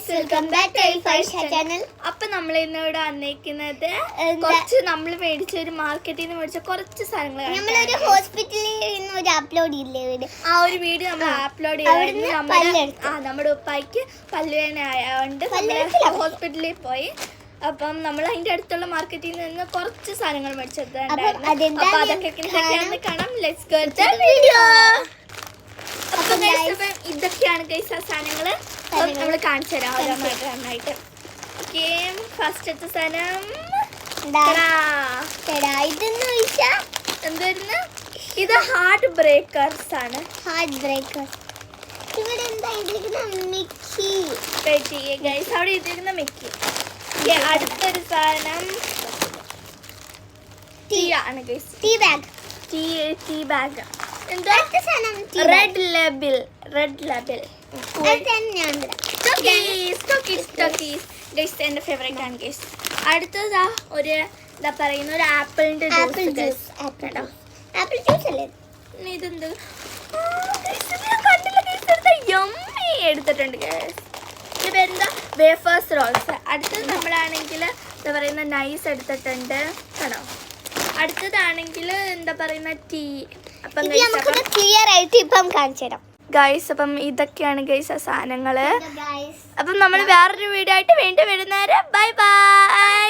Guys, welcome back to ഫൈഷ channel. അപ്പൊ നമ്മൾ ഇന്നിവിടെ വന്നിരിക്കുന്നത് കുറച്ച് നമ്മൾ മേടിച്ച ഒരു മാർക്കറ്റിൽ നിന്ന് മേടിച്ച കുറച്ച് സാധനങ്ങൾ. നമ്മളൊരു ഹോസ്പിറ്റലിൽ നിന്ന് ഒരു അപ്ലോഡ് ഇല്ലേ ആ ഒരു വീഡിയോ നമ്മൾ അപ്ലോഡ് നമ്മുടെ ഉപ്പായിക്ക് പല്ലുവേദന ആയതുകൊണ്ട് ഹോസ്പിറ്റലിൽ പോയി. അപ്പം നമ്മൾ അതിന്റെ അടുത്തുള്ള മാർക്കറ്റിൽ നിന്ന് കുറച്ച് സാധനങ്ങൾ മേടിച്ചെടുത്തിട്ടുണ്ടായിരുന്നു. അപ്പൊ അതൊക്കെ കാണാം. Let's go to video. അപ്പൊ ഇതൊക്കെയാണ് ഗൈസ് ആ സാധനങ്ങള് നമ്മൾ കാണിച്ചു തരാം ഓരോന്നായിട്ട്. ഫസ്റ്റത്തെ സാധനം എന്തായിരുന്നു? ഇത് ഹാർട്ട് ബ്രേക്കേഴ്സ് ആണ്. Heart breakers. ഇവിടെ എന്താ മിക്കി ഗൈസ്, അവിടെ ഇട്ടിരിക്കുന്ന മിക്കി. അടുത്തൊരു സാധനം ടീ ആണ് ഗൈസ്. Tea bag. എന്താ? Red Label. എന്റെ ഫേവറേറ്റ് ആണ് ഗൈസ്. അടുത്തതാ ഒരു എന്താ പറയുന്ന ഒരു ആപ്പിളിന്റെ ജ്യൂസ്. ആപ്പിൾ ജ്യൂസ് അല്ലേ ഇതെന്ത്? എടുത്തിട്ടുണ്ട് ഗൈസ്. ഇത് പേരെന്താ? Wafers rolls. അടുത്തത് നമ്മളാണെങ്കിൽ എന്താ പറയുന്ന നൈസ് എടുത്തിട്ടുണ്ട്. കാണോ? അടുത്തതാണെങ്കിൽ എന്താ പറയുന്ന ടീ. അപ്പം ക്ലിയർ ആയിട്ട് ഇപ്പം കാണിച്ചു തരാം ഗൈസ്. അപ്പം ഇതൊക്കെയാണ് ഗൈസ് ആ സാധനങ്ങള്. അപ്പം നമ്മൾ വേറൊരു വീഡിയോ ആയിട്ട് വീണ്ടും വരുന്നവരെ ബൈ ബൈ.